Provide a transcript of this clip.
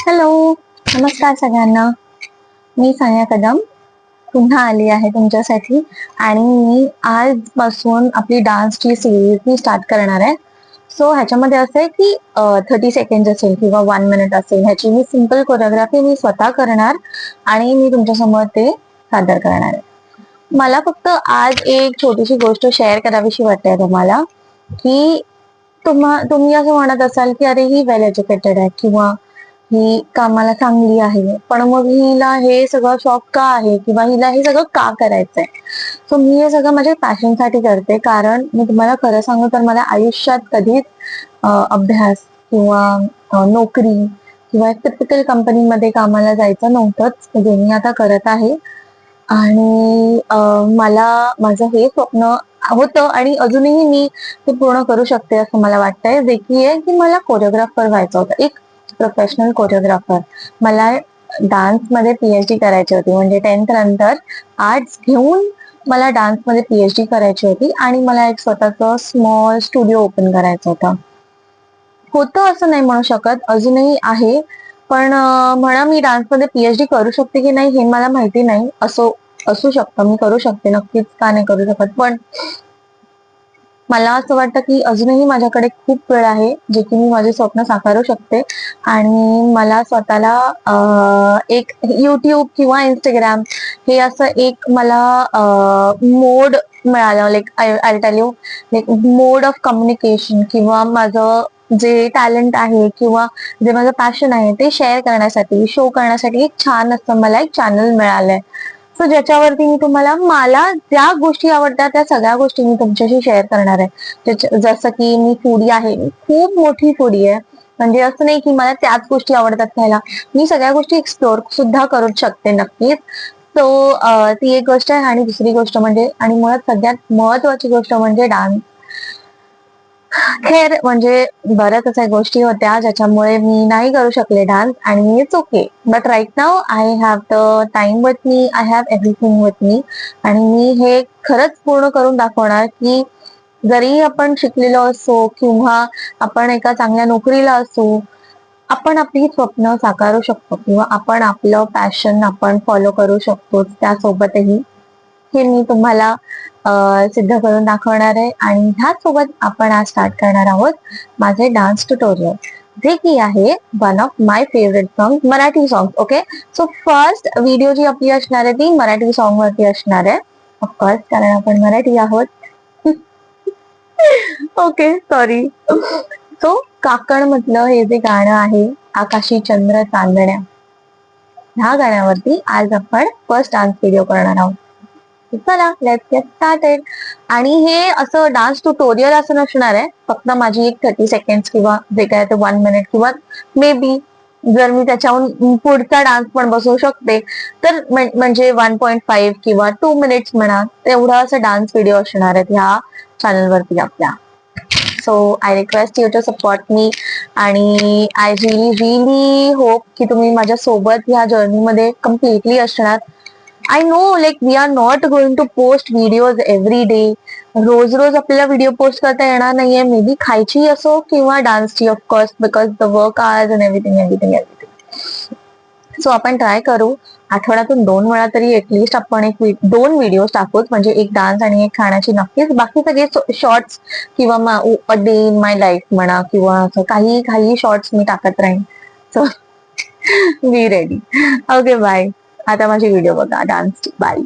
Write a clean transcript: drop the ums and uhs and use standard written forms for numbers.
Hello, नमस्कार सगळ्यांना. मी सानिया कदम पुन्हा आली आहे तुमच्यासाठी आणि मी आजपासून आपली डान्सची सिरीज मी स्टार्ट करणार आहे. सो ह्याच्यामध्ये असं आहे की 30 सेकंड असेल किंवा 1 मिनिट असेल, ह्याची मी सिंपल कोरिओग्राफी मी स्वतः करणार आणि मी तुमच्यासमोर ते सादर करणार आहे. मला फक्त आज एक छोटीशी गोष्ट शेअर करावीशी वाटते तुम्हाला, की तुम्ही असं म्हणत असाल की अरे ही वेल एज्युकेटेड आहे किंवा ही कामाला चांगली आहे, पण मग हिला हे सगळं शॉक का आहे किंवा हिला हे सगळं का करायचंय. सो मी हे सगळं माझ्या पॅशनसाठी करते, कारण मी तुम्हाला खरं सांगू तर मला आयुष्यात कधीच अभ्यास किंवा नोकरी किंवा टिपिकल कंपनीमध्ये कामाला जायचं नव्हतंच, जे मी आता करत आहे. आणि मला माझं हे स्वप्न होतं आणि अजूनही मी ते पूर्ण करू शकते असं मला वाटतंय, जे की आहे की मला कोरिओग्राफर व्हायचं होतं, एक प्रोफेशनल कोरिओग्राफर. मला डान्समध्ये पीएचडी करायची होती, म्हणजे 10th नंतर आर्ट्स घेऊन मला डान्समध्ये पीएचडी करायची होती आणि मला एक स्वतःचं स्मॉल स्टुडिओ ओपन करायचं होतं असं नाही म्हणू शकत, अजूनही आहे. पण म्हणा मी डान्समध्ये पीएचडी करू शकते की नाही हे मला माहिती नाही. असू शकतं, मी करू शकते नक्कीच, का नाही करू शकत. पण मला असं वाटतं की अजूनही माझ्याकडे खूप वेळ आहे, जे की मी माझे स्वप्न साकारू शकते. आणि मला स्वतःला एक युट्यूब किंवा इंस्टाग्राम हे असं एक मला मोड मिळालं, like I tell you, like mode of communication किंवा माझं जे टॅलेंट आहे किंवा जे माझं पॅशन आहे ते शेअर करण्यासाठी, शो करण्यासाठी एक छान असं मला एक चॅनल मिळालंय. सो ज्याच्यावरती मी तुम्हाला मला ज्या गोष्टी आवडतात त्या सगळ्या गोष्टी मी तुमच्याशी शेअर करणार आहे. जसं की मी फूडी आहे, मी खूप मोठी फूडी आहे. म्हणजे असं नाही की मला त्याच गोष्टी आवडतात खायला, मी सगळ्या गोष्टी एक्सप्लोर सुद्धा करू शकते नक्कीच. सो ती एक गोष्ट आहे. आणि दुसरी गोष्ट म्हणजे आणि मुळात सगळ्यात महत्वाची गोष्ट म्हणजे डान्स. खैर म्हणजे बऱ्याच अशा गोष्टी होत्या ज्याच्यामुळे मी नाही करू शकले डान्स, आणि it's okay. But right now I have the time with me, I have everything with me. आणि मी हे खरंच पूर्ण करून दाखवणार की जरी आपण शिकलेलो असो किंवा आपण एका चांगल्या नोकरीला असू, आपण आपली स्वप्न साकारू शकतो किंवा आपण आपलं पॅशन आपण फॉलो करू शकतो त्यासोबतही. हे मी तुम्हाला सिद्ध करून दाखवणार आहे. आणि ह्याचसोबत आपण आज स्टार्ट करणार आहोत माझे डान्स ट्युटोरियल, जे की आहे one of my favourite song, Marathi song. Okay, so first video जी आपली असणार आहे ती मराठी सॉंग वरती असणार आहे, ऑफकोर्स, कारण आपण मराठी आहोत. Okay, sorry. सो काकण म्हटलं हे जे गाणं आहे, आकाशी चंद्र चांदण्या, ह्या गाण्यावरती आज आपण फर्स्ट डान्स व्हिडिओ करणार आहोत. चला, लेट्स गेट स्टार्टेड. आणि हे असं डान्स ट्युटोरियल असं नसणार आहे, फक्त माझी एक 30 सेकंड किंवा जे काय ते 1 मिनिट किंवा मे बी जर मी त्याच्याहून पुढचा डान्स पण बसवू शकते तर म्हणजे 1.5 किंवा 2 मिनिट्स म्हणा, तेवढा असं डान्स व्हिडिओ असणार आहेत ह्या चॅनलवरती आपल्या. So I request you to support me, आणि आय रिली होप की तुम्ही माझ्या सोबत ह्या जर्नीमध्ये कम्प्लिटली असणार. I know, like we are not going to post videos every day. रोज रोज आपल्याला व्हिडिओ पोस्ट करता येणार नाहीये, मे बी खायची असो किंवा डान्सची, of course, because the work hours and everything everything everything. So आपण ट्राय करू आठवड्यातून 2 वेळा तरी एटलिस्ट आपण 2 व्हिडिओ टाकूच, म्हणजे एक डान्स आणि एक खाण्याची नक्कीच. बाकी सगळे शॉर्ट्स किंवा a day in my life म्हणा किंवा असं काही काही शॉर्ट्स मी टाकत राहीन. So be ready. Okay, bye. आता माझी व्हिडिओ बघा डान्सची. बाय.